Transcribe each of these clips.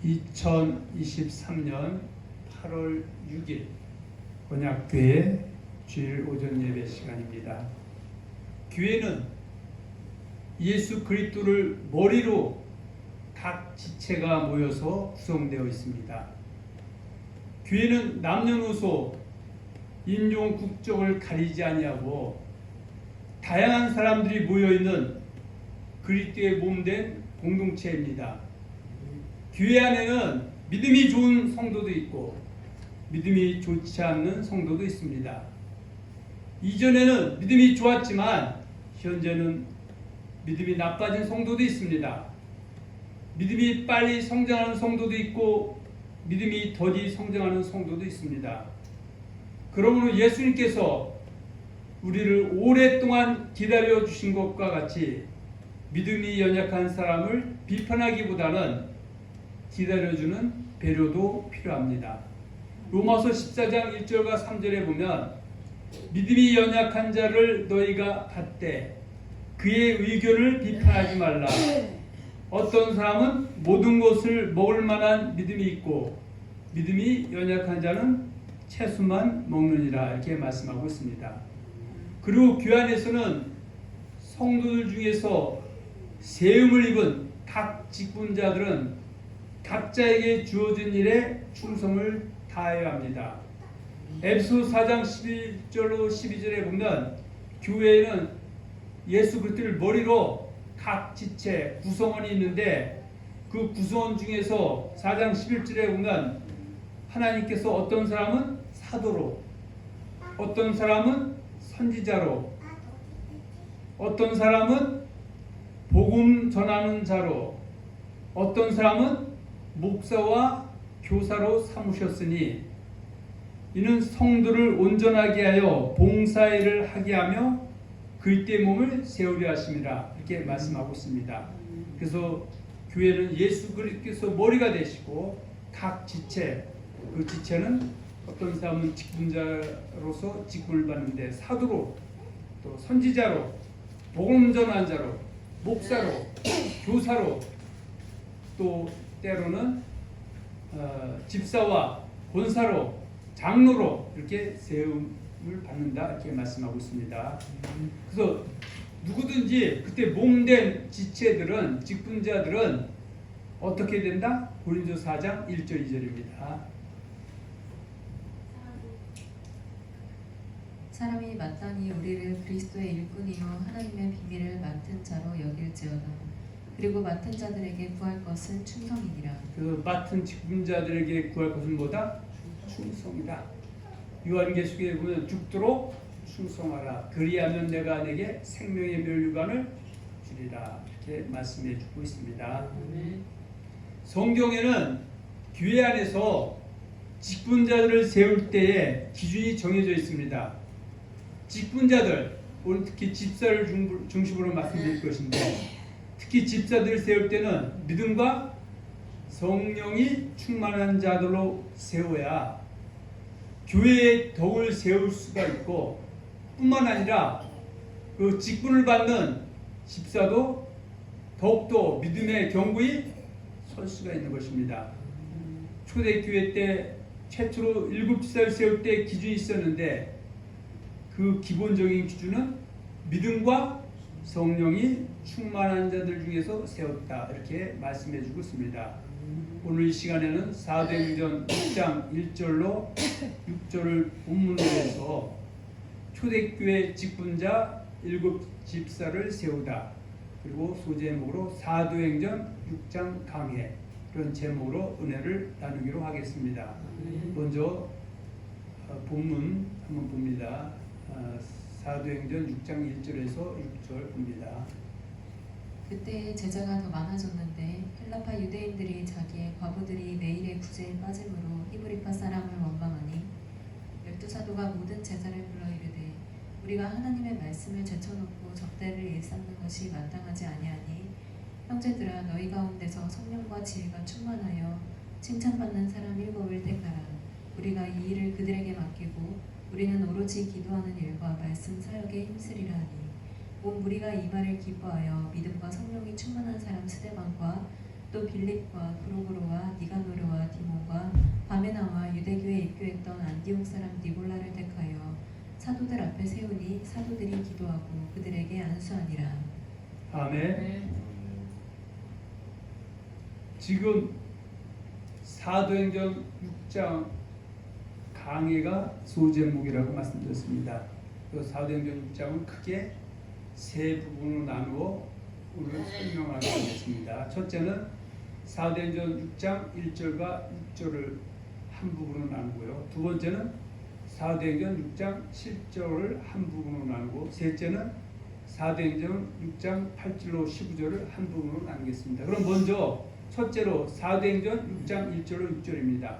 2023년 8월 6일 권약교회 주일 오전 예배 시간입니다. 교회는 예수 그리스도를 머리로 각 지체가 모여서 구성되어 있습니다. 교회는 남녀노소, 인종, 국적을 가리지 아니하고 다양한 사람들이 모여있는 그리스도의 몸된 공동체입니다. 교회 안에는 믿음이 좋은 성도도 있고 믿음이 좋지 않는 성도도 있습니다. 이전에는 믿음이 좋았지만 현재는 믿음이 나빠진 성도도 있습니다. 믿음이 빨리 성장하는 성도도 있고 믿음이 더디 성장하는 성도도 있습니다. 그러므로 예수님께서 우리를 오랫동안 기다려 주신 것과 같이 믿음이 연약한 사람을 비판하기보다는 기다려주는 배려도 필요합니다. 로마서 14장 1절과 3절에 보면 믿음이 연약한 자를 너희가 받되 그의 의견을 비판하지 말라. 어떤 사람은 모든 것을 먹을 만한 믿음이 있고 믿음이 연약한 자는 채소만 먹느니라 이렇게 말씀하고 있습니다. 그리고 교회 안에서는 성도들 중에서 세움을 입은 각 직분자들은 각자에게 주어진 일에 충성을 다해야 합니다. 에베소 4장 11절로 12절에 보면 교회에는 예수 그리스도를 머리로 각 지체, 구성원이 있는데 그 구성원 중에서 4장 11절에 보면 하나님께서 어떤 사람은 사도로, 어떤 사람은 선지자로, 어떤 사람은 복음 전하는 자로, 어떤 사람은 목사와 교사로 삼으셨으니 이는 성도를 온전하게 하여 봉사일을 하게 하며 그리스도의 몸을 세우려 하심이라 이렇게 말씀하고 있습니다. 그래서 교회는 예수 그리스도께서 머리가 되시고 각 지체, 그 지체는 어떤 사람은 직분자로서 직분을 받는데 사도로, 또 선지자로, 복음 전하는 자로, 목사로, 교사로, 또 때로는 집사와 권사로, 장로로 이렇게 세움을 받는다 이렇게 말씀하고 있습니다. 그래서 누구든지 그때 몸된 지체들은, 직분자들은 어떻게 된다? 고린도 4장 1절 2절입니다. 사람이 마땅히 우리를 그리스도의 일꾼이요 하나님의 비밀을 맡은 자로 여길지어다. 그리고 맡은 자들에게 구할 것은 충성이니라. 그 맡은 직분자들에게 구할 것은 뭐다? 충성이다. 요한계시록에 보면 죽도록 충성하라. 그리하면 내가 내게 생명의 멸류관을 주리라. 이렇게 말씀해 주고 있습니다. 성경에는 교회 안에서 직분자들을 세울 때에 기준이 정해져 있습니다. 직분자들, 오늘 특히 집사를 중심으로 말씀드릴 것인데 특히 집사들을 세울 때는 믿음과 성령이 충만한 자들로 세워야 교회에 덕을 세울 수가 있고 뿐만 아니라 그 직분을 받는 집사도 더욱더 믿음의 경고히 설 수가 있는 것입니다. 초대교회 때 최초로 7집사를 세울 때 기준이 있었는데 그 기본적인 기준은 믿음과 성령이 충만한 자들 중에서 세웠다 이렇게 말씀해주고 있습니다. 오늘 이 시간에는 사도행전 6장 1절로 6절을 본문으로 해서 초대교회 직분자 7집사를 세우다, 그리고 소제목으로 사도행전 6장 강해, 그런 제목으로 은혜를 나누기로 하겠습니다. 먼저 본문 한번 봅니다. 사도행전 6장 1절에서 6절 봅니다. 그때 제자가 더 많아졌는데 헬라파 유대인들이 자기의 과부들이 매일의 구제에 빠짐으로 히브리파 사람을 원망하니 12사도가 모든 제자를 불러 이르되 우리가 하나님의 말씀을 제쳐놓고 적대를 일삼는 것이 마땅하지 아니하니 형제들아 너희 가운데서 성령과 지혜가 충만하여 칭찬받는 사람 7을 택하라. 우리가 이 일을 그들에게 맡기고 우리는 오로지 기도하는 일과 말씀 사역에 힘쓰리라 하니 온 무리가 이 말을 기뻐하여 믿음과 성령이 충만한 사람 스데반과 또 빌립과 프로그로와 니가노르와 디몬과 바메나와 유대교에 입교했던 안디옥 사람 니골라를 택하여 사도들 앞에 세우니 사도들이 기도하고 그들에게 안수하니라. 아멘. 지금 사도행전 6장 강해가 소제목이라고 말씀드렸습니다. 그 사도행전 6장은 크게 세 부분으로 나누어 오늘 설명하게 되겠습니다. 첫째는 사도행전 6장 1절과 6절을 한 부분으로 나누고요. 두 번째는 사도행전 6장 7절을 한 부분으로 나누고, 셋째는 사도행전 6장 8절로 15절을 한 부분으로 나누겠습니다. 그럼 먼저 첫째로 사도행전 6장 1절로 6절입니다.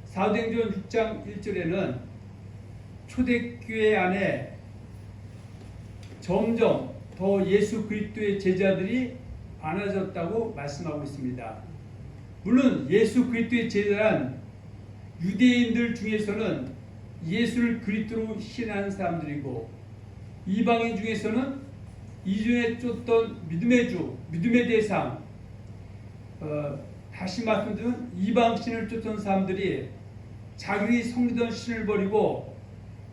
사도행전 6장 1절에는 초대교회 안에 점점 더 예수 그리스도의 제자들이 많아졌다고 말씀하고 있습니다. 물론 예수 그리스도의 제자란 유대인들 중에서는 예수를 그리스도로 신하는 사람들이고, 이방인 중에서는 이전에 쫓던 믿음의 주, 믿음의 대상, 다시 말씀드리면 이방신을 쫓던 사람들이 자기들이 섬기던 신을 버리고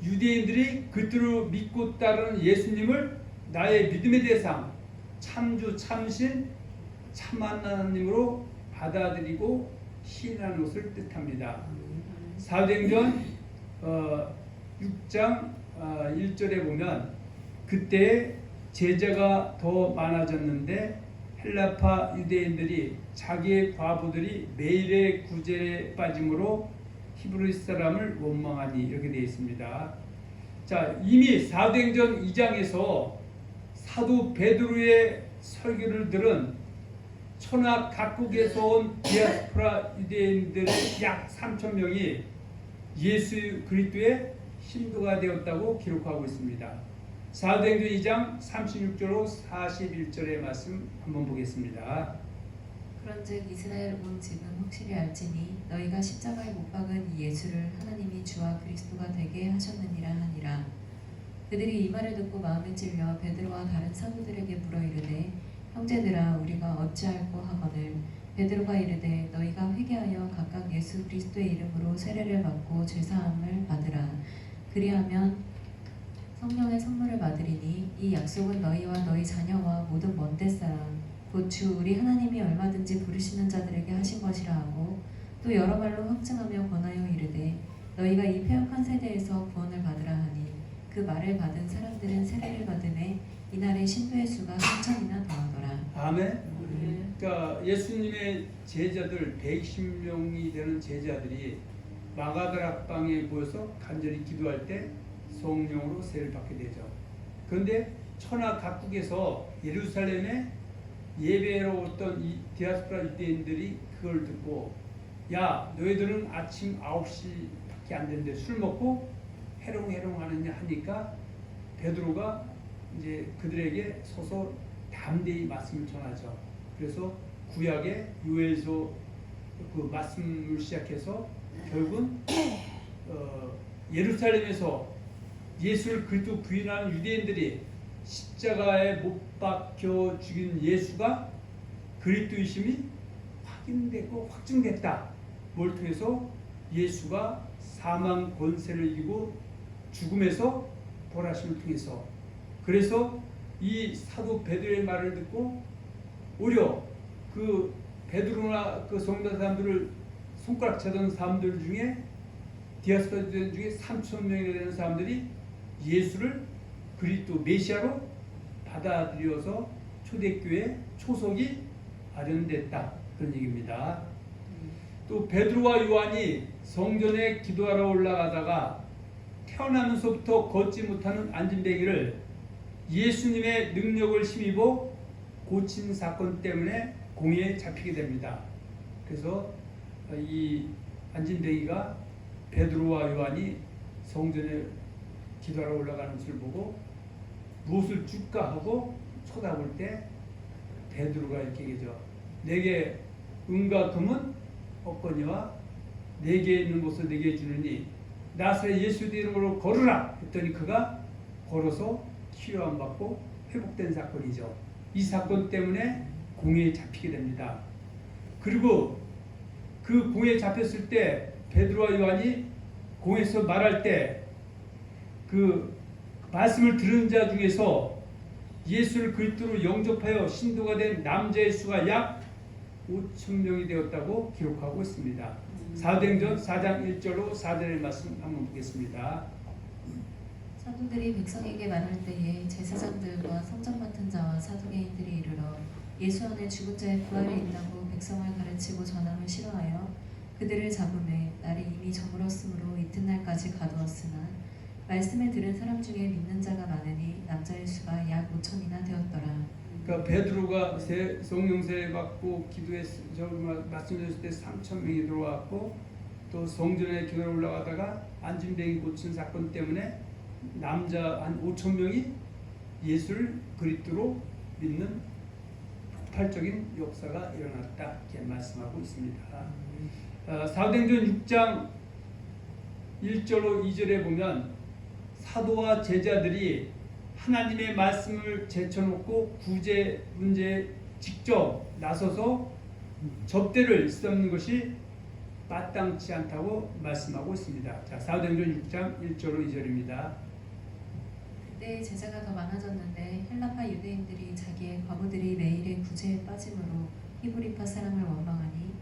유대인들이 그리스도로 믿고 따르는 예수님을 나의 믿음의 대상, 참주, 참신, 참 하나님으로 받아들이고 신하는 것을 뜻합니다. 사도행전 6장 1절에 보면 그때 제자가 더 많아졌는데 헬라파 유대인들이 자기의 과부들이 매일의 구제에 빠짐으로 히브리 사람을 원망하니, 이렇게 되어 있습니다. 자, 이미 사도행전 2장에서 사도 베드로의 설교를 들은 천하 각국에서 온 디아스포라 유대인들의 약 3,000명이 예수 그리스도의 신도가 되었다고 기록하고 있습니다. 사도행전 2장 36절로 41절의 말씀 한번 보겠습니다. 그런즉 이스라엘 온 집은 확실히 알지니 너희가 십자가에 못 박은 이 예수를 하나님이 주와 그리스도가 되게 하셨느니라 하니라. 그들이 이 말을 듣고 마음에 찔려 베드로와 다른 사도들에게 물어 이르되, 형제들아, 우리가 어찌할꼬 하거늘. 베드로가 이르되, 너희가 회개하여 각각 예수 그리스도의 이름으로 세례를 받고 죄사함을 받으라. 그리하면 성령의 선물을 받으리니 이 약속은 너희와 너희 자녀와 모든 먼데 사람 곧 주 우리 하나님이 얼마든지 부르시는 자들에게 하신 것이라 하고, 또 여러 말로 확증하며 권하여 이르되, 너희가 이 패역한 세대에서 구원을 받으라 하니, 그 말을 받은 사람들은 세례를 받음에 이날의 신도의 수가 3,000이나 더하더라. 아멘. 그러니까 예수님의 제자들 120명이 되는 제자들이 마가다락방에 모여서 간절히 기도할 때 성령으로 세례를 받게 되죠. 그런데 천하 각국에서 예루살렘에 예배로 왔던 이 디아스포라 유대인들이 그걸 듣고, 야, 너희들은 아침 9시밖에 안 되는데 술 먹고 해롱해롱 하느냐 하니까 베드로가 이제 그들에게 서서 담대히 말씀을 전하죠. 그래서 구약의 요엘서 그 말씀을 시작해서 결국은 예루살렘에서 예수를 그리스도 부인하는 유대인들이 십자가에 못 박혀 죽인 예수가 그리스도이심이 확인되고 확증됐다. 뭘 통해서? 예수가 사망 권세를 이기고 죽음에서 부활하심을 통해서. 그래서 이 사도 베드로의 말을 듣고 오히려 그 베드로나 그 성도 사람들을 손가락 차던 사람들 중에 디아스포라 중에 3,000명이 되는 사람들이 예수를 그리스도 메시아로 받아들여서 초대교회 초석이 마련됐다, 그런 얘기입니다. 또 베드로와 요한이 성전에 기도하러 올라가다가 태어나면서부터 걷지 못하는 안진뱅이를 예수님의 능력을 힘입어 고친 사건 때문에 공회에 잡히게 됩니다. 그래서 이 안진뱅이가 베드로와 요한이 성전에 기도하러 올라가는 것을 보고 무엇을 줄까 하고 쳐다볼 때 베드로가 이렇게 얘기하죠. 내게 은과 금은 없거니와 내게 있는 것을 내게 주느니 나사렛 예수 이름으로 걸으라 했더니 그가 걸어서 치료함 받고 회복된 사건이죠. 이 사건 때문에 공회에 잡히게 됩니다. 그리고 그 공에 잡혔을 때 베드로와 요한이 공에서 말할 때 그 말씀을 들은 자 중에서 예수를 그리스도로 영접하여 신도가 된 남자의 수가 약 5천 명이 되었다고 기록하고 있습니다. 사도행전 4장 1절로 4절의 말씀 한번 보겠습니다. 사도들이 백성에게 말할 때에 제사장들과 성전 맡은 자와 사두개인들이 이르러 예수 안에 죽은 자의 부활이 있다고 백성을 가르치고 전함을 싫어하여 그들을 잡음에 날이 이미 저물었으므로 이튿날까지 가두었으나 말씀을 들은 사람 중에 믿는 자가 많으니 남자의 수가 약 5천이나 되었더라. 그러니까 베드로가 성령 세례 받고 기도했 말씀드렸을 때 3천 명이 들어왔고 또 성전에 교회 올라가다가 안진뱅이 고친 사건 때문에 남자 한 5천 명이 예수를 그리스도로 믿는 폭발적인 역사가 일어났다 이렇게 말씀하고 있습니다. 사도행전 6장 1절로 2절에 보면 사도와 제자들이 하나님의 말씀을 제쳐놓고 구제 문제에 직접 나서서 접대를 쓰는 것이 마땅치 않다고 말씀하고 있습니다. 자, 사도행전 6장 1절로 2절입니다. 그때 제자가 더 많아졌는데 헬라파 유대인들이 자기의 과부들이 매일의 구제에 빠짐으로 히브리파 사람을 원망하니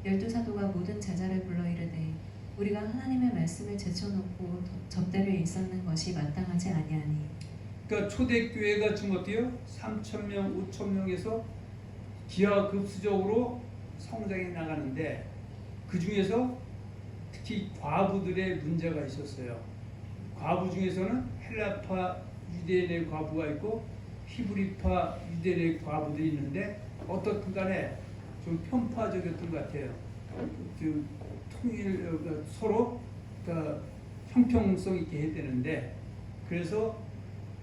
12사도가 모든 제자를 불러 이르되 우리가 하나님의 말씀을 제쳐놓고 접대를 일삼는 것이 마땅하지 아니하니. 그러니까 초대교회가 지금 어때요? 3,000명, 5,000명에서 기하급수적으로 성장해 나가는데 그 중에서 특히 과부들의 문제가 있었어요. 과부 중에서는 헬라파 유대인의 과부가 있고 히브리파 유대인의 과부들이 있는데 어떻든 간에 좀 편파적이었던 것 같아요. 통일 서로 형평성 있게 해야 되는데 그래서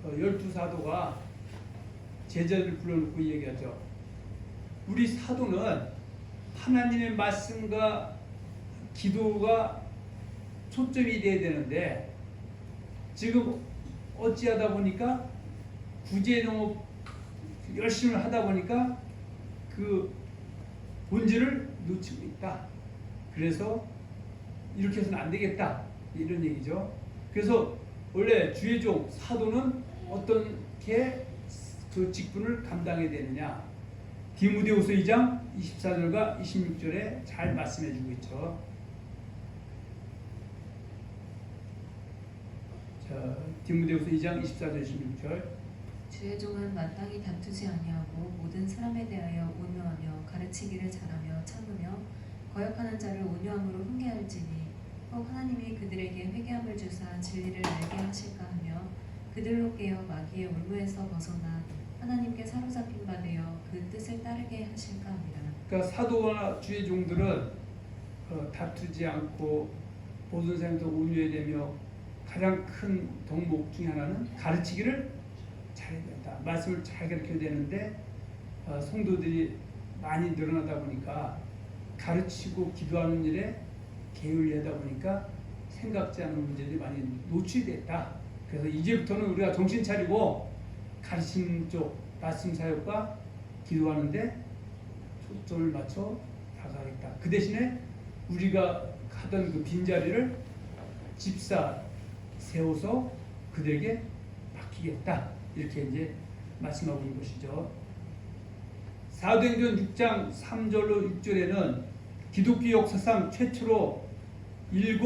12사도가 제자들 불러놓고 얘기하죠. 우리 사도는 하나님의 말씀과 기도가 초점이 돼야 되는데 지금 어찌하다 보니까 구제에 너무 열심히 하다 보니까 그 본질을 놓치고 있다. 그래서 이렇게 해서는 안 되겠다 이런 얘기죠. 그래서 원래 주의 종 사도는 어떻게 그 직분을 감당해야 되느냐 디모데후서 2장 24절과 26절에 잘 말씀해주고 있죠. 자, 디모데후서 2장 24절 26절. 주의 종은 마땅히 다투지 아니하고 모든 사람에 대하여 온유하며 가르치기를 잘하며 참으며 거역하는 자를 온유함으로 훈계할지니 혹 하나님이 그들에게 회개함을 주사 진리를 알게 하실까 하며 그들로 깨어 마귀의 올무에서 벗어나 하나님께 사로잡힌 바 되어 그 뜻을 따르게 하실까 합니다. 그러니까 사도와 주의 종들은 다투지 않고 모든 사람도 온유해야 되며 가장 큰 덕목 중에 하나는 가르치기를 잘해야 된다. 말씀을 잘 가르쳐야 되는데 성도들이 많이 늘어나다 보니까 가르치고 기도하는 일에 게을리하다 보니까 생각지 않은 문제들이 많이 노출됐다. 그래서 이제부터는 우리가 정신 차리고 가르치는 쪽 말씀 사역과 기도하는데 초점을 맞춰 나가겠다. 그 대신에 우리가 하던 그 빈자리를 집사 세워서 그들에게 맡기겠다. 이렇게 이제 말씀하고 있는 것이죠. 사도행전 6장 3절로 6절에는 기독교 역사상 최초로 7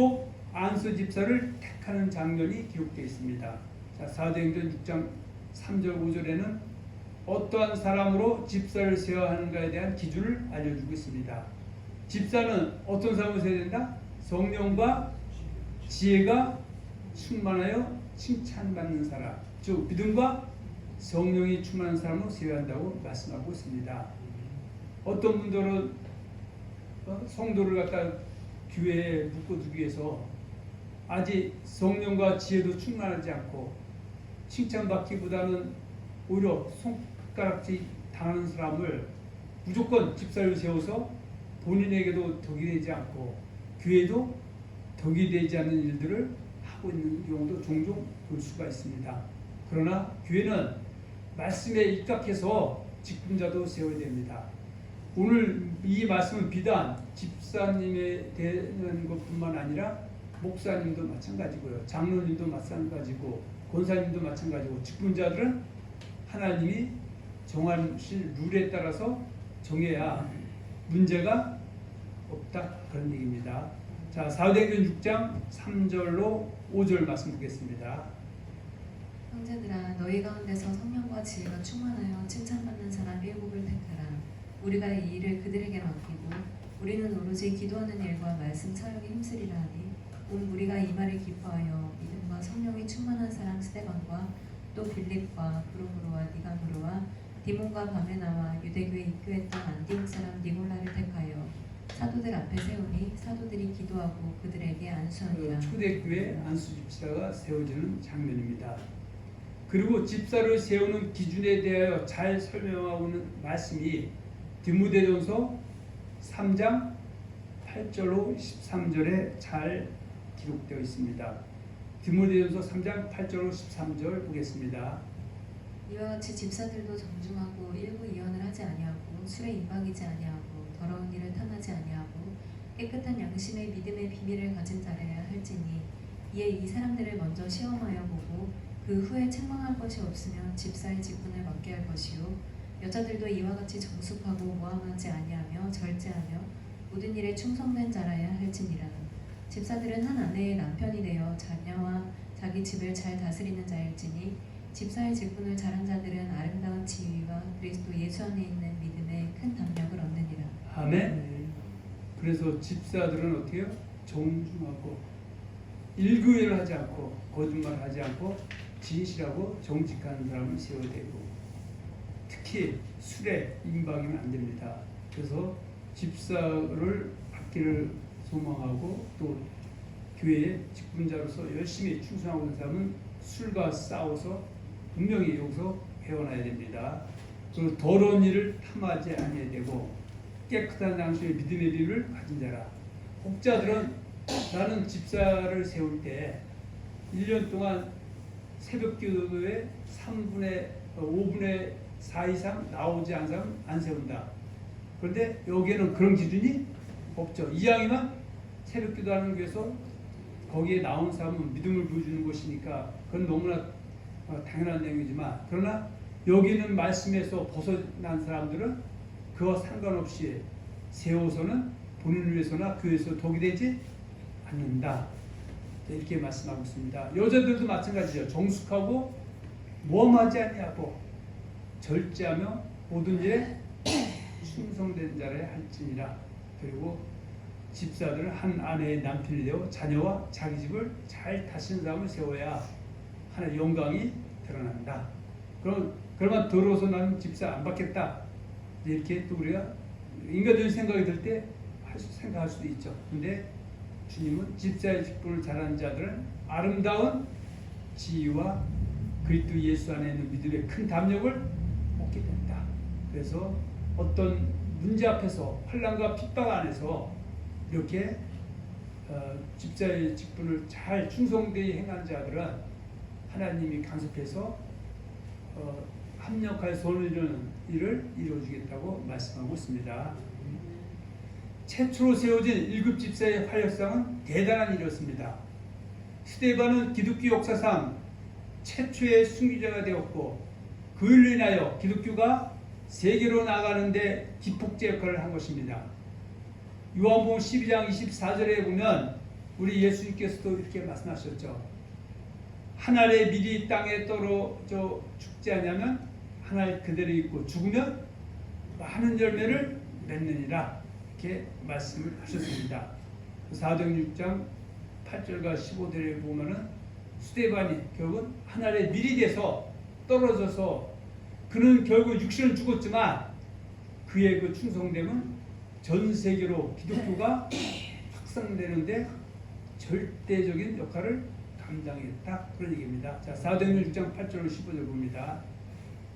안수 집사를 택하는 장면이 기록되어 있습니다. 자, 사도행전 6장 3절 5절에는 어떠한 사람으로 집사를 세워야 하는가에 대한 기준을 알려주고 있습니다. 집사는 어떤 사람을 세워야 된다? 성령과 지혜가 충만하여 칭찬받는 사람, 즉 믿음과 성령이 충만한 사람으로 세워야 한다고 말씀하고 있습니다. 어떤 분들은 성도를 갖다 교회에 묶어두기 위해서 아직 성령과 지혜도 충만하지 않고 칭찬받기보다는 오히려 손가락질 당하는 사람을 무조건 집사를 세워서 본인에게도 덕이 되지 않고 교회도 덕이 되지 않는 일들을 하고 있는 경우도 종종 볼 수가 있습니다. 그러나 교회는 말씀에 입각해서 직분자도 세워야 됩니다. 오늘 이 말씀은 비단 집사님에 대한 것뿐만 아니라 목사님도 마찬가지고요. 장로님도 마찬가지고 권사님도 마찬가지고 직분자들은 하나님이 정하실 룰에 따라서 정해야 문제가 없다 그런 얘기입니다. 자, 사도행전 6장 3절로 5절 말씀 보겠습니다. 형제들아 너희 가운데서 성령과 지혜가 충만하여 칭찬받는 사람 7을 택하라. 우리가 이 일을 그들에게 맡기고 우리는 오로지 기도하는 일과 말씀 사역에 힘쓰리라 하니 온 무리가 이 말을 기뻐하여 믿음과 성령이 충만한 사람 스데반과 또 빌립과 브루무로와 니가노르와 디몬과 바메나와 유대교에 입교했던 안디옥 사람 니골라를 택하여 사도들 앞에 세우니 사도들이 기도하고 그들에게 안수하니라. 초대교회 안수 집사가 세워지는 장면입니다. 그리고 집사를 세우는 기준에 대하여 잘 설명하고 있는 말씀이 디모데전서 3장 8절로 13절에 잘 기록되어 있습니다. 디모데전서 3장 8절로 13절 보겠습니다. 이와 같이 집사들도 정중하고 일구이언을 하지 아니하고 술에 임박이지 아니하고 더러운 일을 탐하지 아니하고 깨끗한 양심의 믿음의 비밀을 가진 자라야 할지니 이에 이 사람들을 먼저 시험하여 보고 그 후에 책망할 것이 없으면 집사의 직분을 맡게 할 것이요 여자들도 이와 같이 정숙하고 모함하지 아니하며 절제하며 모든 일에 충성된 자라야 할지니라. 집사들은 한 아내의 남편이 되어 자녀와 자기 집을 잘 다스리는 자일지니 집사의 직분을 잘한 자들은 아름다운 지위와 그리스도 예수 안에 있는 믿음에 큰 담력을 얻느니라. 아멘. 그래서 집사들은 어떻게 해요? 정중하고 일구일을 하지 않고 거짓말하지 않고 진실하고 정직한 사람을 세워야 되고 특히 술에 임박이면 안 됩니다. 그래서 집사를 받기를 소망하고 또 교회의 직분자로서 열심히 충성하고 있는 사람은 술과 싸워서 분명히 여기서 헤어나야 됩니다. 그리고 더러운 일을 탐하지 아니해야 되고 깨끗한 양심의 믿음의 비밀을 가진 자라. 혹자들은 나는 집사를 세울 때 1년 동안 새벽 기도에 5분의 4 이상 나오지 않은 사람 안 세운다. 그런데 여기에는 그런 기준이 없죠. 이왕이면 새벽 기도하는 교회에서 거기에 나온 사람은 믿음을 보여주는 것이니까 그건 너무나 당연한 내용이지만 그러나 여기는 말씀에서 벗어난 사람들은 그와 상관없이 세워서는 본인을 위해서나 교회에서 독이 되지 않는다. 이렇게 말씀하고 있습니다. 여자들도 마찬가지죠. 정숙하고 모험하지 아니하고 절제하며 모든 일에 충성된 자라 할지니라. 그리고 집사들은 한 아내의 남편이 되어 자녀와 자기 집을 잘 다스리는 사람을 세워야 하나의 영광이 드러난다. 그러면 더러워서 나는 집사 안 받겠다. 이렇게 또 우리가 인간적인 생각이 들 때 생각할 수도 있죠. 근데 주님은 집사의 직분을 잘하는 자들은 아름다운 지위와 그리스도 예수 안에 있는 믿음의 큰 담력을 얻게 된다. 그래서 어떤 문제 앞에서 환난과 핍박 안에서 이렇게 집사의 직분을 잘 충성되이 행한 자들은 하나님이 간섭해서 합력하여 손을 이루는 일을 이루어주겠다고 말씀하고 있습니다. 최초로 세워진 1급 집사의 활약상은 대단한 일이었습니다. 스데반은 기독교 역사상 최초의 순교자가 되었고 그 일로 인하여 기독교가 세계로 나가는 데 기폭제 역할을 한 것입니다. 요한복음 12장 24절에 보면 우리 예수님께서도 이렇게 말씀하셨죠. 한 알의 밀이 땅에 떨어져 죽지 않으면 한 알 그대로 있고 죽으면 많은 열매를 맺느니라. 이렇게 말씀을 하셨습니다. 사도행전 6장 8절과 15절에 보면은 스데반이 결국은 하나의 밀이 돼서 떨어져서 그는 결국 육신은 죽었지만 그의 그 충성됨은 전 세계로 기독교가 확산되는데 절대적인 역할을 감당했다. 그런 얘기입니다. 자, 사도행전 6장 8절로 15절 봅니다.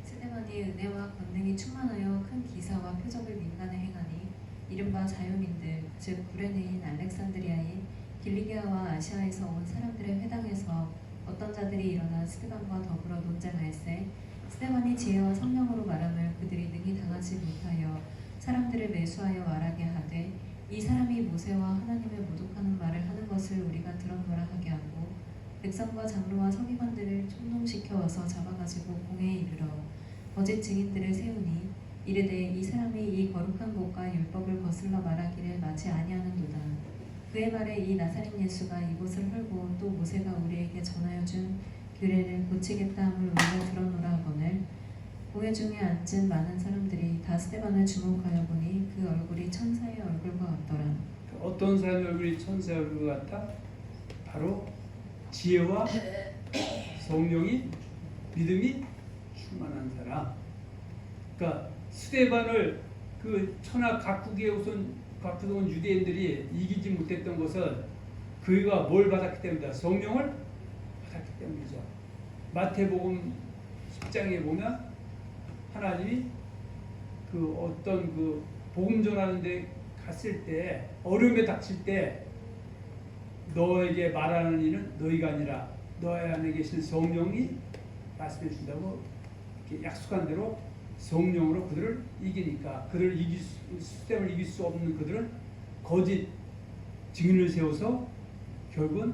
스데반이 은혜와 권능이 충만하여 큰 기사와 표적을 민간에 행하니 이른바 자유민들 즉 구레네인 알렉산드리아인 길리기아와 아시아에서 온 사람들의 회당에서 어떤 자들이 일어나 스데반과 더불어 논쟁할세 스데반이 지혜와 성령으로 말함을 그들이 능히 당하지 못하여 사람들을 그를 매수하여 말하게 하되 이 사람이 모세와 하나님을 모독하는 말을 하는 것을 우리가 들었노라 하게 하고 백성과 장로와 서기관들을 총동시켜 와서 잡아가지고 공회에 이르러 거짓 증인들을 세우니 이르되 이 사람이 이 거룩한 곳과 율법을 거슬러 말하기를 마치 아니하는도다. 그의 말에 이 나사렛 예수가 이곳을 헐고 또 모세가 우리에게 전하여 준 규례를 고치겠다 함을 우리가 들었노라 하거늘 공회 중에 앉은 많은 사람들이 다 스데반을 주목하여 보니 그 얼굴이 천사의 얼굴과 같더라. 어떤 사람의 얼굴이 천사의 얼굴 같아? 바로 지혜와 성령이 믿음이 충만한 사람. 그러니까 스데반을 그 천하 각국의 우선 각국의 유대인들이 이기지 못했던 것은 그가 뭘 받았기 때문이다. 성령을 받았기 때문이죠. 마태복음 10장에 보면 하나님이 그 어떤 그 복음 전하는데 갔을 때 어려움에 닥칠 때 너에게 말하는 이는 너희가 아니라 너희 안에 계신 성령이 말씀해 준다고 이렇게 약속한 대로 성령으로 그들을 이기니까 그들을 스데반을 이길 수 없는 그들은 거짓 증인을 세워서 결국은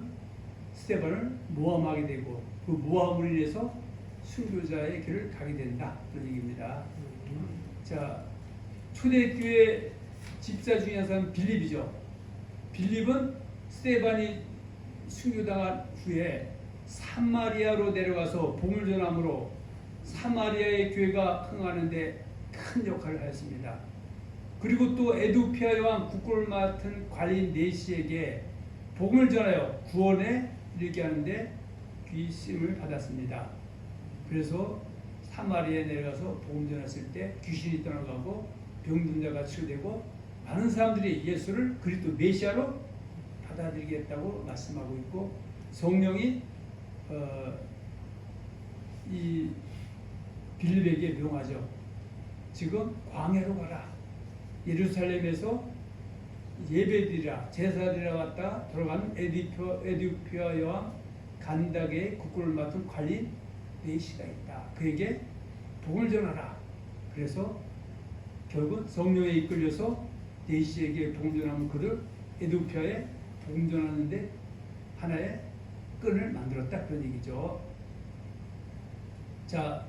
스데반을 모함하게 되고 그 모함으로 인해서 순교자의 길을 가게 된다 그런 얘기입니다. 자, 초대교회 집사 중에 한 사람 빌립이죠. 빌립은 스데반이 순교당한 후에 사마리아로 내려가서 복음을 전함으로 사마리아의 교회가 흥하는데 큰 역할을 하였습니다. 그리고 또 에도피아 왕 국고를 맡은 관리인 네시에게 복음을 전하여 구원에 이르게 하는데 귀 쓰임을 받았습니다. 그래서 사마리아에 내려가서 복음 전했을 때 귀신이 떠나가고 병든 자가 치유되고 많은 사람들이 예수를 그리스도 메시아로 받아들이겠다고 말씀하고 있고 성령이 이 빌립에게 명하죠. 지금 광야로 가라. 예루살렘에서 예배드리라 제사드리러 갔다 돌아가는 에디오피아 여왕 간다게의 국고를 맡은 관리인 네시가 있다. 그에게 복음을 전하라. 그래서 결국 성령에 이끌려서 네시에게 복음 전하면 그들 에디오피아에 복음 전하는데 하나의 끈을 만들었다 그런 얘기죠. 자,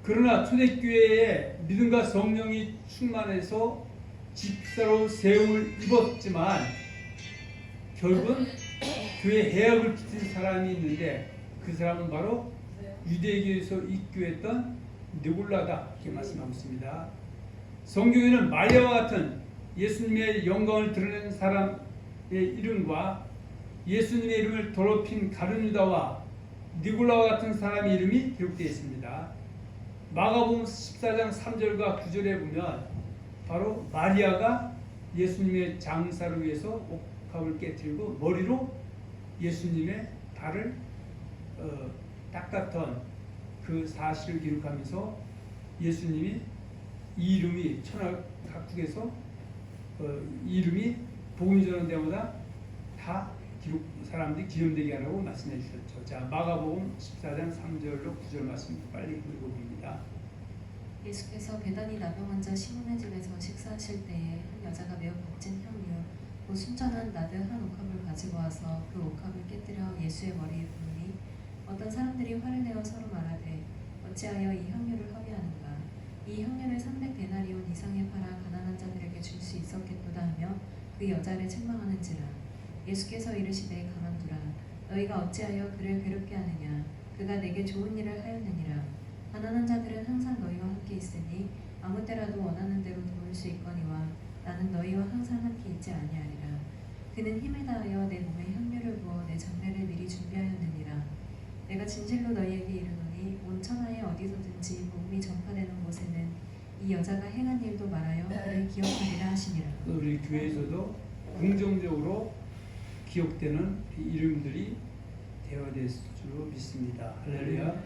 그러나 초대교회에 믿음과 성령이 충만해서 집사로 세움을 입었지만 결국은 교회 해악을 끼친 사람이 있는데 그 사람은 바로 유대교에서 입교했던 느굴라다 이렇게 말씀하고 있습니다. 성경에는 마리아와 같은 예수님의 영광을 드러낸 사람의 이름과 예수님의 이름을 더럽힌 가룟유다와 니골라와 같은 사람의 이름이 기록되어 있습니다. 마가복음 14장 3절과 9절에 보면 바로 마리아가 예수님의 장사를 위해서 옥합을 깨뜨리고 머리로 예수님의 발을 닦았던 그 사실을 기록하면서 예수님이 이 이름이 천하 각국에서 이 이름이 복음 전하는 데마다 다 사람들이 기념되게 하라고 말씀해 주셨죠. 자, 마가복음 14장 3절로 9절 말씀 빨리 읽어봅니다. 예수께서 배단이 나병 환자 시몬의 집에서 식사하실 때에 한 여자가 매우 값진 향유 곧 순전한 나드 한 옥합을 가지고 와서 그 옥합을 깨뜨려 예수의 머리에 부으니 어떤 사람들이 화를 내어 서로 말하되 어찌하여 이 향유를 허비하는가 이 향유를 300데나리온 이상에 팔아 가난한 자들에게 줄 수 있었겠도다 하며 그 여자를 책망하는지라 예수께서 이르시되 가만두라 너희가 어찌하여 그를 괴롭게 하느냐 그가 내게 좋은 일을 하였느니라 가난한 자들은 항상 너희와 함께 있으니 아무 때라도 원하는 대로 도울 수 있거니와 나는 너희와 항상 함께 있지 아니하리라 그는 힘을 다하여 내 몸에 향유를 부어 내 장례를 미리 준비하였느니라 내가 진실로 너희에게 이르노니 온 천하에 어디서든지 복음이 전파되는 곳에는 이 여자가 행한 일도 말하여 그를 기억하리라 하시니라. 우리 교회에서도 긍정적으로 기억되는 이름들이 되어질 줄 믿습니다. 할렐루야.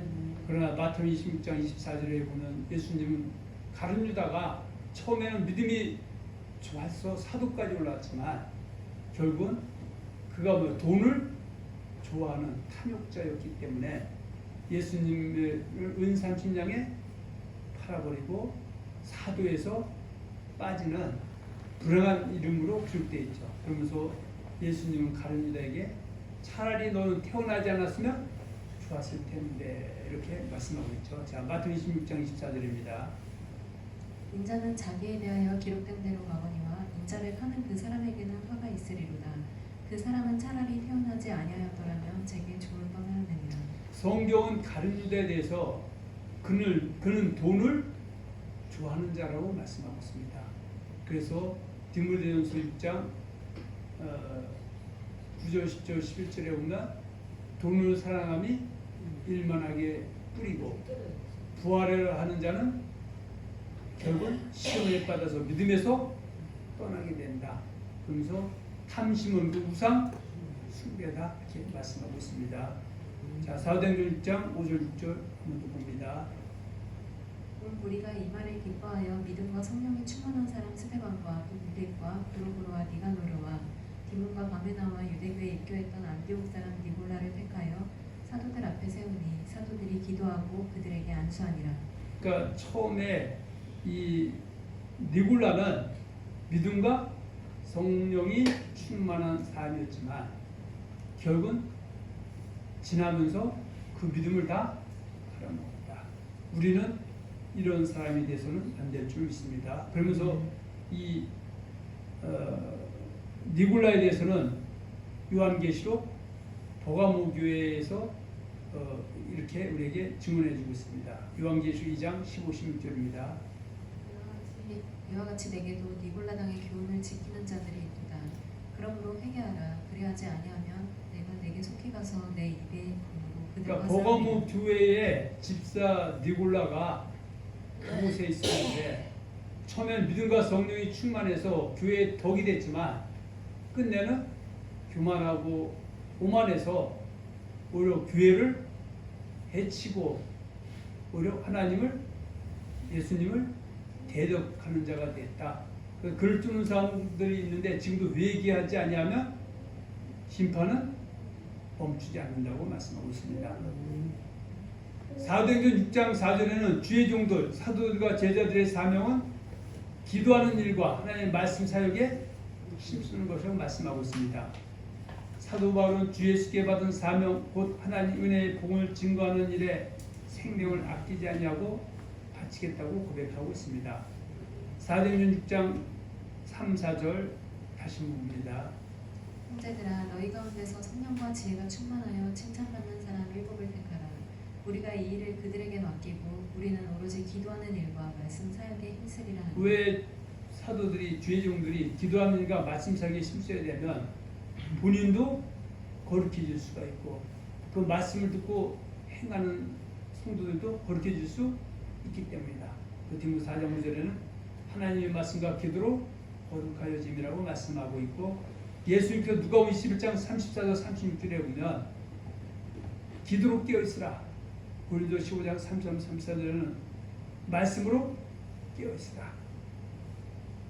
그러나 마태복음 26장 24절에 보면 예수님은 가룟유다가 처음에는 믿음이 좋아서 사도까지 올라왔지만 결국은 그가 돈을 좋아하는 탐욕자였기 때문에 예수님을 은 30냥에 팔아버리고 사도에서 빠지는 불행한 이름으로 기록되어 있죠. 그러면서 예수님은 가룟 유다에게 차라리 너는 태어나지 않았으면 좋았을 텐데 이렇게 말씀하고 있죠. 자, 마태복음 26장 24절입니다. 인자는 자기에 대하여 기록된 대로 가거니와 인자를 파는 그 사람에게는 화가 있으리로다. 그 사람은 차라리 태어나지 아니하였더라면 제게 좋을 뻔하였느니라. 성경은 가룟 유다에 대해서 그는 돈을 좋아하는 자라고 말씀하고 있습니다. 그래서 디모데전서 6장 9절, 10절, 11절에 보면 돈을 사랑함이 일만하게 뿌리고 부활을 하는 자는 결국 시험에 받아서 믿음에서 떠나게 된다. 그러면서 탐심은 그 우상 숭배다 이렇게 말씀하고 있습니다. 자, 사도행전 6장 5절 6절 한번 또 봅니다. 온 우리가 이 말을 기뻐하여 믿음과 성령이 충만한 사람 스데반과 또 유대과 브로보로와 니가노르와 디몬과 바메나와 유대교에 입교했던 안디옥 사람 니골라를 택하여 사도들 앞에 세우니 사도들이 기도하고 그들에게 안수하니라. 그러니까 처음에 이 니골라는 믿음과 성령이 충만한 사람이었지만 결국은 지나면서 그 믿음을 다 팔아먹었다. 우리는 이런 사람이 돼서는 안 될 줄 믿습니다. 그러면서 이 니골라에 대해서는 요한계시록 버가모 교회에서 이렇게 우리에게 증언해주고 있습니다. 요한계시록 2장 15, 16절입니다. 이와 같이 내게도 니골라 당의 교훈을 지키는 자들이 있도다. 그러므로 회개하라. 그리하지 아니하면 내가 내게 속히 가서 내 입에 검으로 그들과 그러니까 버가모 교회의 집사 니골라가 그곳에 있었는데 처음엔 믿음과 성령이 충만해서 교회의 덕이 됐지만 끝내는 교만하고 오만해서 오히려 교회를 해치고 오히려 하나님을 예수님을 대적하는 자가 됐다. 글을 쓰는 사람들이 있는데 지금도 회개하지 아니하면 심판은 멈추지 않는다고 말씀하고 있습니다. 사도행전 6장 4절에는 주의 종들, 사도들과 제자들의 사명은 기도하는 일과 하나님의 말씀 사역에 힘쓰는 것이라고 말씀하고 있습니다. 사도 바울은 주 예수께 받은 사명 곧 하나님 은혜의 복음을 증거하는 일에 생명을 아끼지 아니하고 바치겠다고 고백하고 있습니다. 사도행전 6장 3, 4절 다시 봅니다. 형제들아 너희 가운데서 성령과 지혜가 충만하여 칭찬받는 사람 일곱을 택하라. 우리가 이 일을 그들에게 맡기고 우리는 오로지 기도하는 일과 말씀 사역에 힘쓰리라 하니. 왜 사도들이 주의 종들이 기도하는 일과 말씀 사역에 힘써야 되면 본인도 거룩해질 수가 있고 그 말씀을 듣고 행하는 성도들도 거룩해질 수 있기 때문이다. 그 디모데 4장 5절에는 하나님의 말씀과 기도로 거룩하여짐이라고 말씀하고 있고 예수님께서 누가복음 21장 34절 36절에 보면 기도로 깨어있으라. 고린도 15장 33, 34절에는 말씀으로 깨어있으라.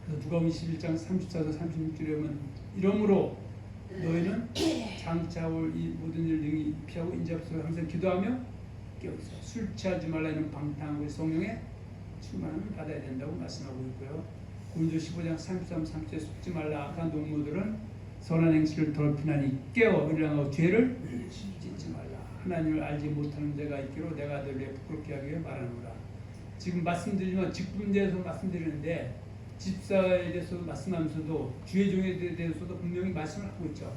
그래서 누가복음 21장 34절 36절에 보면 이러므로 너희는 장차 올 이 모든 일 등이 피하고 인자앞서 항상 기도하며 깨어있으라. 술 취하지 말라는 방탕하고 성령의 충만함을 받아야 된다고 말씀하고 있고요. 고린도 15장 33, 34절에 속지 말라. 악한 동무들은 선한 행실을 더럽히나니 깨어 의량하고 죄를 짓지 말라. 하나님을 알지 못하는 자가 있기로 내가 너를 부끄럽게 하기 위해 말하노라. 지금 말씀드리지만 직분에 대해서 말씀드리는데 집사에 대해서 말씀하면서도 주의 종에 대해서도 분명히 말씀을 하고 있죠.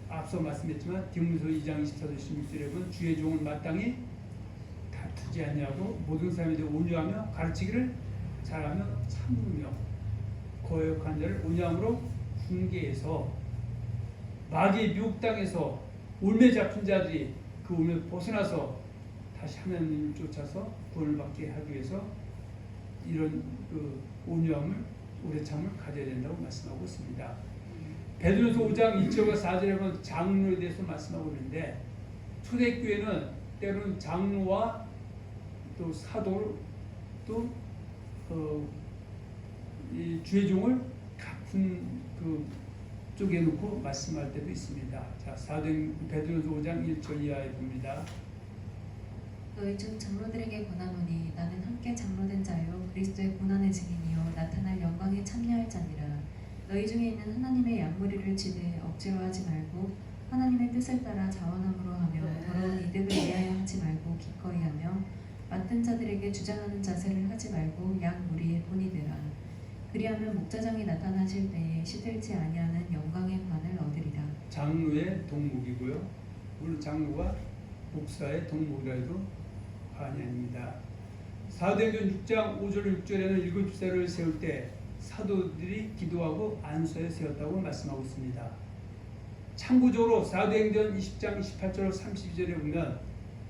앞서 말씀했지만 디모데서 2장 24절 16절에 보면 주의 종은 마땅히 다투지 아니하고 모든 사람에 대해 온유하며 가르치기를 잘하며 참으며 거역한 자를 온유함으로 훈계해서 마귀의 미혹 당해서 올매 잡힌 자들이 그 올매 벗어나서 다시 하나님을 쫓아서 구원을 받게 하기 위해서 이런 그 온유함을 오래 참을 가져야 된다고 말씀하고 있습니다. 베드로서 5장 2절과 4절에 보면 장로에 대해서 말씀하고 있는데 초대교회는 때로는 장로와 또 사도 또 이 주의 종을 같은 그 쪽에 놓고 말씀할 때도 있습니다. 자, 베드로서 5장 1절 이하에 봅니다. 너희 중 장로들에게 권하노니 나는 함께 장로된 자요 그리스도의 고난의 증인이요 나타날 참여할 자니라. 너희 중에 있는 하나님의 양무리를 치되 억지로 하지 말고 하나님의 뜻을 따라 자원함으로 하며 더러운 이득을 위하여 하지 말고 기꺼이 하며 맡은 자들에게 주장하는 자세를 하지 말고 양 무리의 본이 되라. 그리하면 목자장이 나타나실 때에 시들지 아니하는 영광의 관을 얻으리라. 장로의 동목이고요. 물론 장로가 목사의 동목이라 해도 과언이 아닙니다. 사도행전 6장 5절 6절에는 7세를 세울 때 사도들이 기도하고 안수에 세웠다고 말씀하고 있습니다. 참고적으로 사도행전 20장 28절 32절에 보면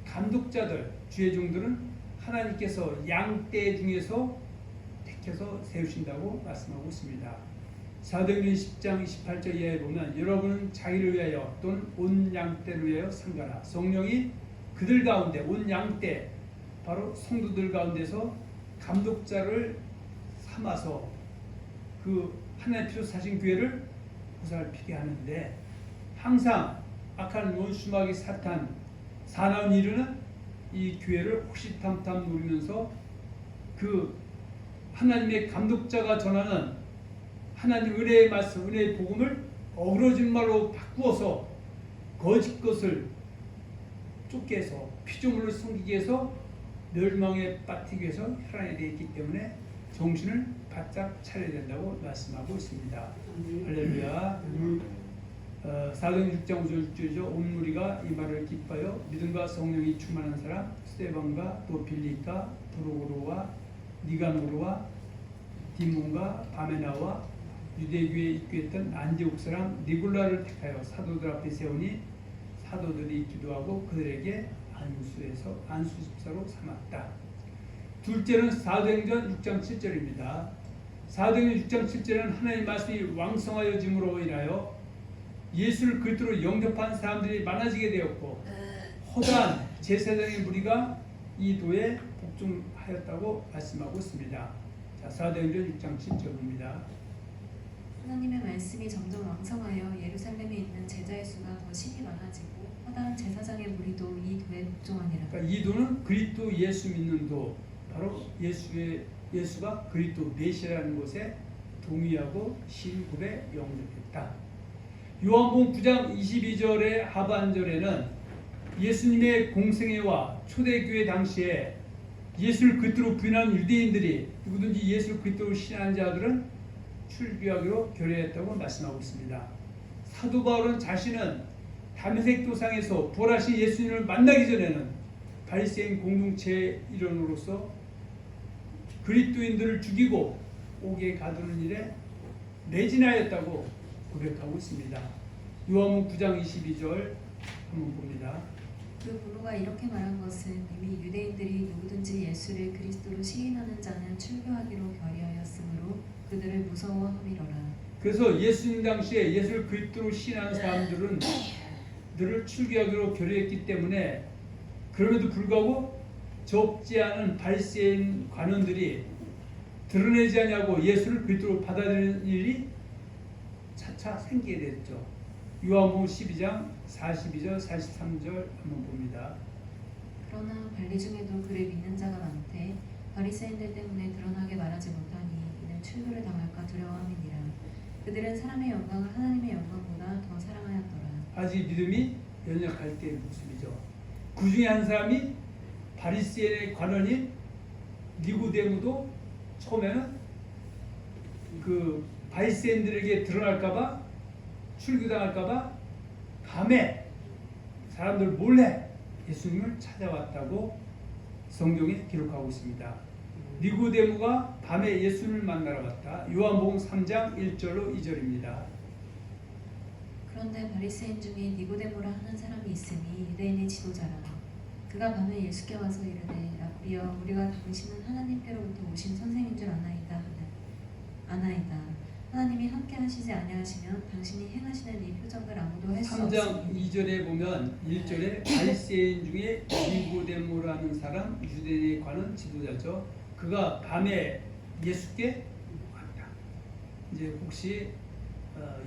감독자들, 주의 종들은 하나님께서 양떼 중에서 택해서 세우신다고 말씀하고 있습니다. 사도행전 10장 28절 이하에 보면 여러분은 자기를 위하여 또는 온 양떼를 위하여 상가라. 성령이 그들 가운데 온 양떼 바로 성도들 가운데서 감독자를 삼아서 그 하나님 피로 사신 교회를 보살피게 하는데 항상 악한 원수마귀 사탄 사나운 이르는 이 교회를 호시탐탐 노리면서 그 하나님의 감독자가 전하는 하나님 은혜의 말씀, 은혜의 복음을 어그러진 말로 바꾸어서 거짓 것을 쫓게 해서 피조물을 숨기기 위해서 멸망에 빠뜨리기 위해서 혈안이 되어 있기 때문에 정신을 바짝 차려야 된다고 말씀하고 있습니다. 할렐루야. 사도행전 6장 5절 6절이죠. 온 무리가 이 말을 기뻐하여 믿음과 성령이 충만한 사람 스데반과 또 빌리가 브로고로와 니가노로와 디몬과 바메나와 유대교에 입교했던 안디옥 사람 니골라를 택하여 사도들 앞에 세우니 사도들이 기도하고 그들에게 안수 집사로 삼았다. 둘째는 사도행전 6장 7절입니다. 사도행전 6장 7절은 하나님의 말씀이 왕성하여짐으로 인하여 예수를 그리스도로 영접한 사람들이 많아지게 되었고 허다한 제사장의 무리가 이 도에 복종하였다고 말씀하고 있습니다. 자, 사도행전 6장 7절입니다. 하나님의 말씀이 점점 왕성하여 예루살렘에 있는 제자의 수가 더 심히 많아지고 허다한 제사장의 무리도 이 도에 복종하니라. 그러니까 이 도는 그리스도 예수 믿는 도, 바로 예수가 그리스도 메시아라는 것에 동의하고 신급에 영접했다. 요한복음 9장 22절의 하반절에는 예수님의 공생애와 초대교회 당시에 예수를 그리스도로 부인하는 유대인들이 누구든지 예수를 그리스도로 신하는 자들은 출교하기로 결의했다고 말씀하고 있습니다. 사도 바울은 자신은 다메섹 도상에서 부활하신 예수님을 만나기 전에는 바리새인 공동체의 일원으로서 그리스도인들을 죽이고 옥에 가두는 일에 매진하였다고 고백하고 있습니다. 요한복음 9장 22절 한번 봅니다. 그 부모가 이렇게 말한 것은 이미 유대인들이 누구든지 예수를 그리스도로 시인하는 자는 출교하기로 결의하였으므로 그들을 무서워함이로라. 그래서 예수님 당시에 예수를 그리스도로 시인하는 사람들은 들을 출교하기로 결의했기 때문에 그럼에도 불구하고 적지 않은 바리새인 관원들이 드러내지 않냐고 예수를 그리스도로 받아들이는 일이 차차 생기게 됐죠. 요한복음 12장 42절 43절 한번 봅니다. 그러나 관리 중에도 그를 믿는 자가 많되 바리새인들 때문에 드러나게 말하지 못하니 이는 출교를 당할까 두려워함이니라. 그들은 사람의 영광을 하나님의 영광보다 더 사랑하였더라. 아직 믿음이 연약할 때의 모습이죠. 그 중에 한 사람이 바리새인의 관원인 니고데모도 처음에는 그 바리새인들에게 드러날까봐 출교당할까봐 밤에 사람들 몰래 예수님을 찾아왔다고 성경에 기록하고 있습니다. 니고데모가 밤에 예수님을 만나러 왔다. 요한복음 3장 1절로 2절입니다. 그런데 바리새인 중에 니고데모라 하는 사람이 있으니 유대인의 지도자라. 그가 밤에 예수께 와서 이르되 라비여 우리가 당신은 하나님께로부터 오신 선생인 줄 아나이다. 하나님이 함께 하시지 아니하시면 당신이 행하시는 이 표적을 아무도 할 수 3장 없으니 2절에 보면 1절에 바리새인 중에 니고데모라는 사람 유대인에 관한 지도자죠. 그가 밤에 예수께 왔다. 이제 혹시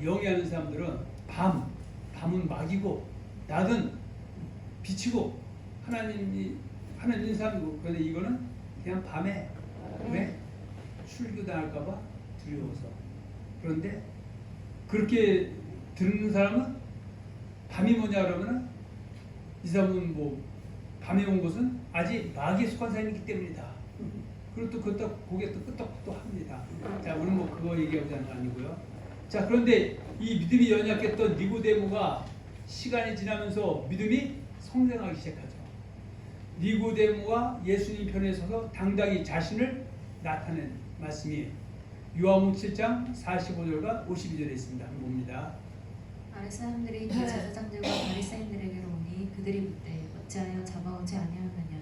영위하는 사람들은 밤은 막이고 낮은 빛이고 하나님 사람이고 그런데 이거는 그냥 밤에 왜 출교당할까봐 두려워서. 그런데 그렇게 듣는 사람은 밤이 뭐냐 그러면 이 사람은 뭐 밤에 온 것은 아직 마귀에 속한 사람이기 때문이다. 그리고 또 그것도 고개 또 끄덕끄덕 합니다. 자, 오늘 뭐 그거 얘기하자는 건 아니고요. 자, 그런데 이 믿음이 연약했던 니고데모가 시간이 지나면서 믿음이 성장하기 시작하죠. 니고데모가 예수님 편에 서서 당당히 자신을 나타낸 말씀이 요한복음 7장 45절과 52절에 있습니다. 한번 봅니다. 아랫 사람들이 그 제사장들과 바리새인들에게로 오니 그들이 묻되 어찌하여 잡아오지 아니하느냐.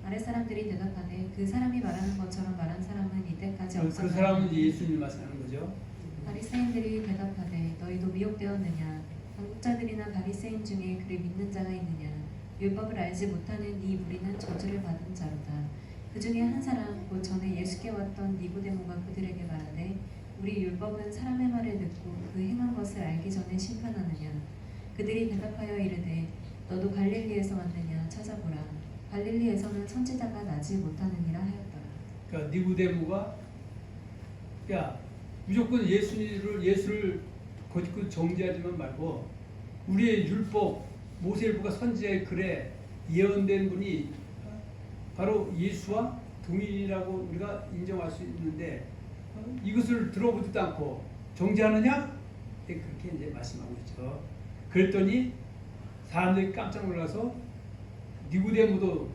아랫 사람들이 대답하되 그 사람이 말하는 것처럼 말한 사람은 이때까지 그 없었느냐. 사람은 이제 예수님을 말씀하는 거죠. 바리새인들이 대답하되 너희도 미혹되었느냐. 당국자들이나 바리새인 중에 그를 믿는 자가 있느냐. 율법을 알지 못하는 이 무리는 저주를 받은 자로다. 그 중에 한 사람 곧 전에 예수께 왔던 니고데모가 그들에게 말하되 우리 율법은 사람의 말을 듣고 그 행한 것을 알기 전에 심판하느냐. 그들이 대답하여 이르되 너도 갈릴리에서 왔느냐 찾아보라. 갈릴리에서는 선지자가 나지 못하느니라 하였더라. 그러니까 니고데모가 야 무조건 예수를 거짓 정죄하지만 말고 우리의 율법 모세율법과 선지자의 글에 예언된 분이 바로 예수와 동일이라고 우리가 인정할 수 있는데 이것을 들어보지도 않고 정죄하느냐? 그렇게 이제 말씀하고 있죠. 그랬더니 사람들이 깜짝 놀라서 니고데모도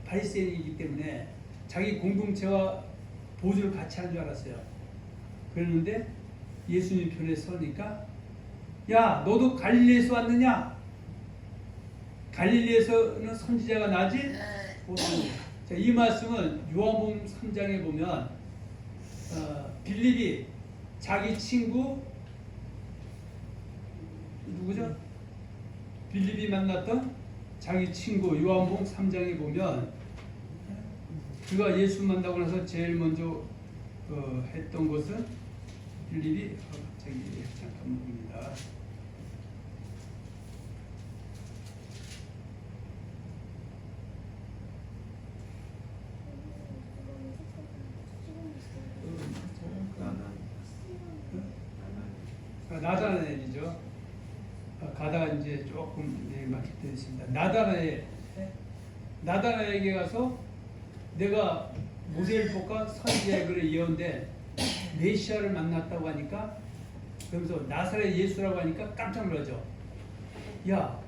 바리새인이기 때문에 자기 공동체와 보조를 같이 하는 줄 알았어요. 그랬는데 예수님 편에 서니까 야 너도 갈릴리에서 왔느냐? 갈릴리에서는 선지자가 나지 못하느냐. 자, 이 말씀은 요한복음 3장에 보면 빌립이 자기 친구 누구죠? 빌립이 만났던 자기 친구 요한복음 3장에 보면 그가 예수 만나고 나서 제일 먼저 했던 것은 빌립이 갑자기 잠깐만 봅니다. 나다나엘이죠. 가다가 이제 조금 막히게 있습니다. 나다나엘에게 가서 내가 모세율법과 선지자의 글에 예언된 메시아를 만났다고 하니까 그러면서 나사렛 예수라고 하니까 깜짝 놀라죠. 야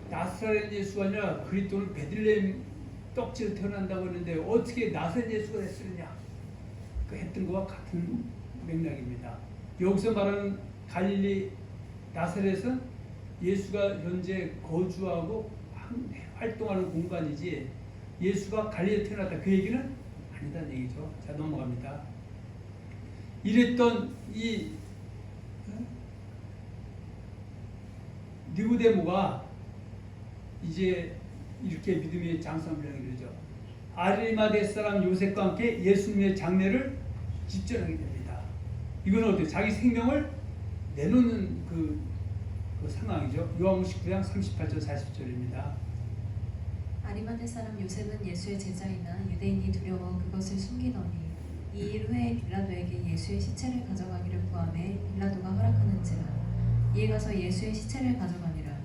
나사렛 예수가 아니라 그리스도는 베들레헴 떡지로 태어난다고 했는데 어떻게 나사렛 예수가 됐으느냐. 그 했던 것과 같은 맥락입니다. 여기서 말하는 갈릴리 나사렛은 예수가 현재 거주하고 활동하는 공간이지 예수가 갈릴리에 태어났다 그 얘기는 아니다는 얘기죠. 자 넘어갑니다. 이랬던 이 니고데모가 이제 이렇게 믿음의 장성을 이루죠. 아리마대 사람 요셉과 함께 예수님의 장례를 집전하게 됩니다. 이건 어때요? 자기 생명을 내놓는 그 상황이죠. 요한복음 19장 38절 40절입니다. 아리마대 사람 요셉은 예수의 제자이나 유대인이 두려워 그것을 숨기더니 이 일 후에 빌라도에게 예수의 시체를 가져가기를 구하매 빌라도가 허락하는지라. 이에 가서 예수의 시체를 가져가니라.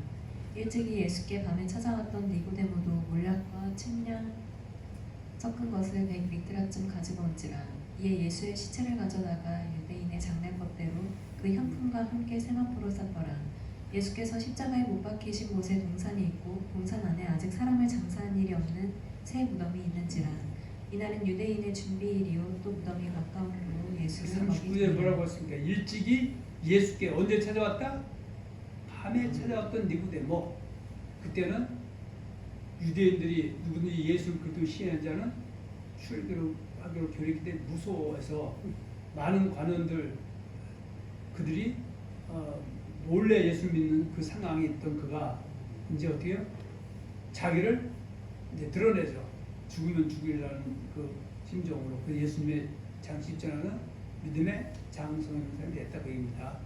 일찍이 예수께 밤에 찾아왔던 니고데모도 몰약과 침량 섞은 것을 100리트라쯤 가지고 온지라. 이에 예수의 시체를 가져다가 유대인의 장례법대로 그 향품과 함께 세마포로 쌌더라. 예수께서 십자가에 못 박히신 곳에 동산이 있고 동산 안에 아직 사람을 장사한 일이 없는 새 무덤이 있는지라. 이날은 유대인의 준비일이요 또 무덤이 가까우므로 예수를 39절에 뭐라고 했습니까? 일찍이 예수께 언제 찾아왔다? 밤에 찾아왔던 니고데모. 그때는 유대인들이 누구든지 예수를 그리스도 시인한 자는 출교하기로 교리했기 때문에 무서워해서 많은 관원들 그들이 몰래 예수 믿는 그 상황에 있던 그가 이제 어떻게 해요? 자기를 이제 드러내죠. 죽으면 죽이라는 그 심정으로 그 예수님의 장시 입전하는 믿음의 장성한 사람이 됐다 그 얘기입니다.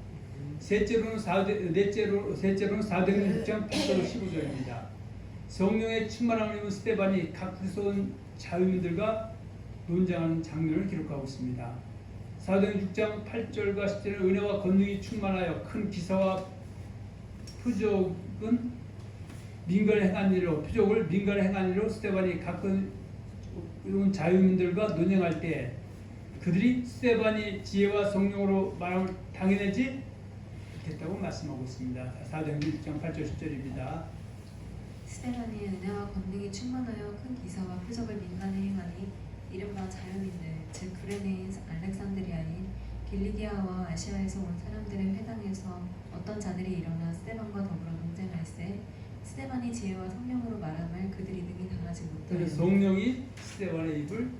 셋째로는 사도행전 6장 8절 15절입니다. 성령의 충만함을 입은 스데반이 각 그리스도인 자유민들과 논쟁하는 장면을 기록하고 있습니다. 사도행 6장 8절과 10절은 은혜와 권능이 충만하여 큰 기사와 표적은 민간에 행한 일로 표적을 민간에 행한 일로 스데반이 가끔 자유민들과 논쟁할 때 그들이 스데반이 지혜와 성령으로 말함을 당해내지 못했다고 말씀하고 있습니다. 사도행 6장 8절 10절입니다. 스데반이 은혜와 권능이 충만하여 큰 기사와 표적을 민간에 행하니 이른바 자유민들 즉 구레네인 알렉산드리아인 길리기아와 아시아에서 온 사람들의 회당에서 어떤 자들이 일어나 스데반과 더불어 논쟁할세 스데반이 지혜와 성령으로 말함을 그들이 능히 당하지 못하여 성령이 스데반의 입을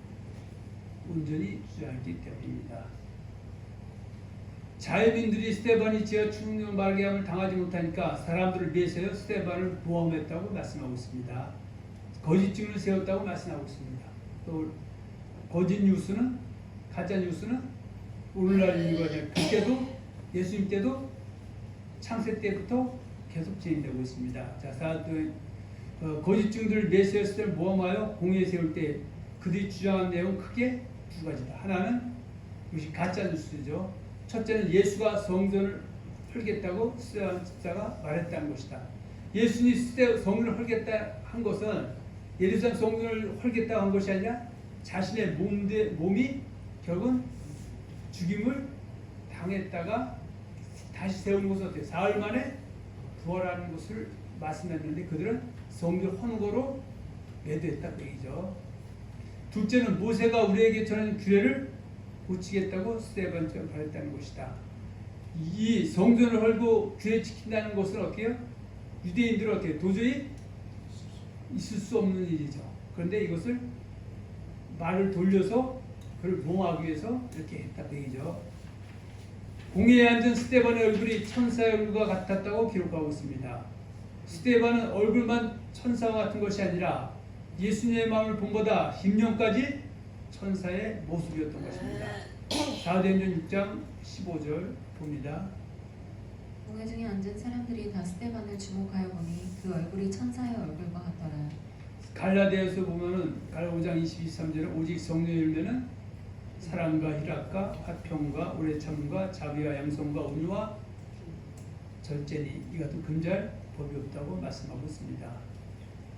온전히 주장했기 때문입니다. 자유민들이 스데반이 지혜와 충성을 말하게 함을 당하지 못하니까 사람들을 위해서 스데반을 모함했다고 말씀하고 있습니다. 거짓 증을 세웠다고 말씀하고 있습니다. 또 거짓 뉴스는 가짜 뉴스는 오늘날 이거죠. 그때도 예수님 때도 창세 때부터 계속 진행되고 있습니다. 자, 거짓 증들을 내세웠을 때 모함하여 공의에 세울 때 그들이 주장한 내용 크게 두 가지다. 하나는 이것이 가짜 뉴스죠. 첫째는 예수가 성전을 헐겠다고 스데반 집사가 말했다는 것이다. 예수님이 성전을 헐겠다 한 것은 예루살렘 성전을 헐겠다고 한 것이 아니라 자신의 몸이 결국은 죽임을 당했다가 다시 세우는 것은 어때요? 사흘 만에 부활하는 것을 말씀했는데 그들은 성전 헌거로 매도했다 그 얘기죠. 둘째는 모세가 우리에게 전한 규례를 고치겠다고 스데반처럼 말했다는 것이다. 이 성전을 헐고 규례 지킨다는 것은 어떻게 해요? 유대인들은 어떻게 해요? 도저히 있을 수 없는 일이죠. 그런데 이것을 말을 돌려서 그를 모함하기 위해서 이렇게 했다 그 얘기죠. 공회에 앉은 스데반의 얼굴이 천사의 얼굴과 같았다고 기록하고 있습니다. 스데반은 얼굴만 천사와 같은 것이 아니라 예수님의 마음을 본보다 심령까지 천사의 모습이었던 것입니다. 사도행전 6장 15절 봅니다. 공회 중에 앉은 사람들이 다 스데반을 주목하여 보니 그 얼굴이 천사의 얼굴과 같더라. 갈라디아서 보면은 갈라 5장 22~23절에 오직 성령의 열매는 사랑과 희락과 화평과 오래 참음과 자비와 양성과 온유와 절제니 이 같은 금잘 법이 없다고 말씀하고 있습니다.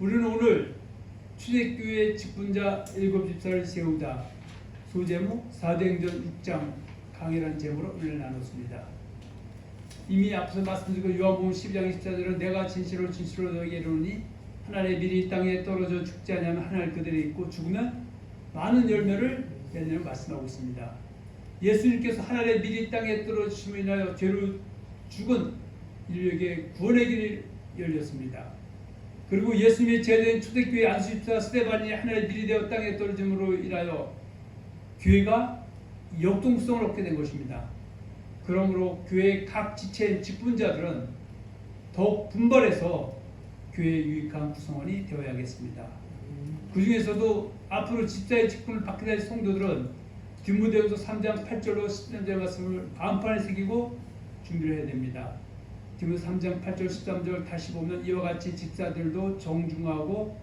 우리는 오늘 초대교회 직분자 7집사를 세우다 소제목 사도행전 6장 강해라는 제목으로 은혜를 나눴습니다. 이미 앞서 말씀드린 요한복음 12장 24절은 내가 진실로 너에게 이르노니 하나님의 밀이 이 땅에 떨어져 죽지 아니하면 하늘 그대로 있고 죽으면 많은 열매를 맺는 말씀하고 있습니다. 예수님께서 하나님의 밀이 이 땅에 떨어지심을 인하여 죄로 죽은 인류에게 구원의 길이 열렸습니다. 그리고 예수님의 제자인 초대교회 안수집사 스데반이 하나님의 밀이 되어 땅에 떨어짐으로 인하여 교회가 역동성을 얻게 된 것입니다. 그러므로 교회의 각 지체인 직분자들은 더욱 분발해서 교회의 유익한 구성원이 되어야겠습니다. 그 중에서도 앞으로 집사의 직분을 받게 될 성도들은 디모데후서 3장 8절로 10절 말씀을 간판에 새기고 준비를 해야 됩니다. 디모데 3장 8절 13절 다시 보면 이와 같이 집사들도 정중하고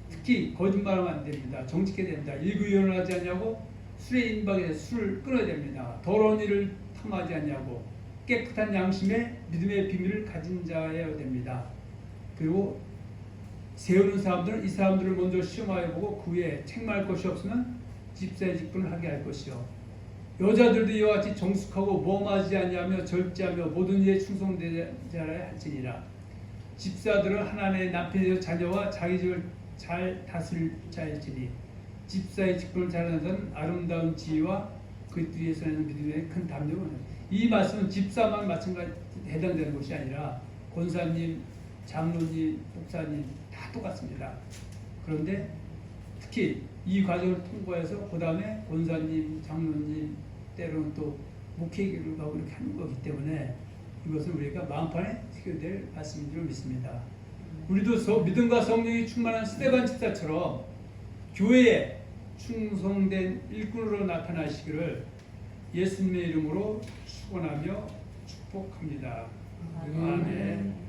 특히 거짓말하면 안 됩니다. 정직해야 됩니다. 일구이혼을 하지 않냐고 술에 임박해 술을 끊어야 됩니다. 더러운 일을 탐하지 않냐고 깨끗한 양심에 믿음의 비밀을 가진 자여야 됩니다. 그리고 세우는 사람들은 이 사람들을 먼저 시험하여 보고 그 후에 책망할 것이 없으면 집사의 직분을 하게 할 것이요. 여자들도 이와 같이 정숙하고 모함하지 아니하며 절제하며 모든 일에 충성되자라 할지니라. 집사들은 하나님의 남편이 되어 자녀와 자기 집을 잘 다스릴 자일지니 집사의 직분을 잘하는 자는 아름다운 지혜와 그 뒤에서 나는 믿음의 큰 담력을 이 말씀은 집사만 마찬가지 해당되는 것이 아니라 권사님, 장로님, 목사님 다 똑같습니다. 그런데 특히 이 과정을 통과해서 그 다음에 권사님, 장로님, 때로는 또 목회기를 가고 이렇게 하는 거기 때문에 이것을 우리가 마음판에 새겨야 될 말씀인 줄 믿습니다. 우리도 믿음과 성령이 충만한 스데반 집사처럼 교회에 충성된 일꾼으로 나타나시기를 예수님의 이름으로 축원하며 축복합니다. 아멘.